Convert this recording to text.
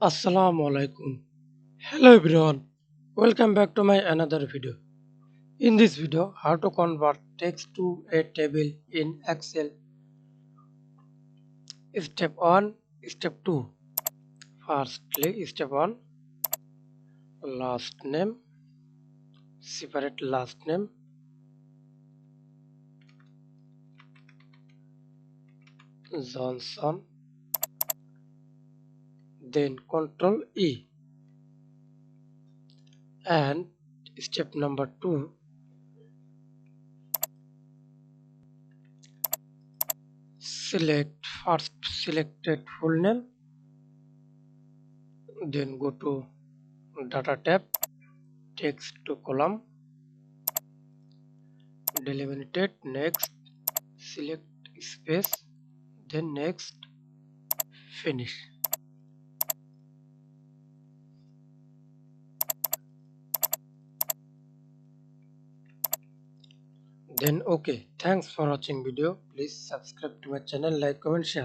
Assalamu alaikum. Hello everyone. Welcome back to my another video. In this video, how to convert text to a table in Excel. Step 1, step 2. Firstly, step 1, last name, separate last name, Johnson, then Control E. And step number 2, select first selected full name, then go to Data tab, text to column, delimited, next, select space, then next, finish. Then okay. Thanks for watching video. Please subscribe to my channel, like, comment, share.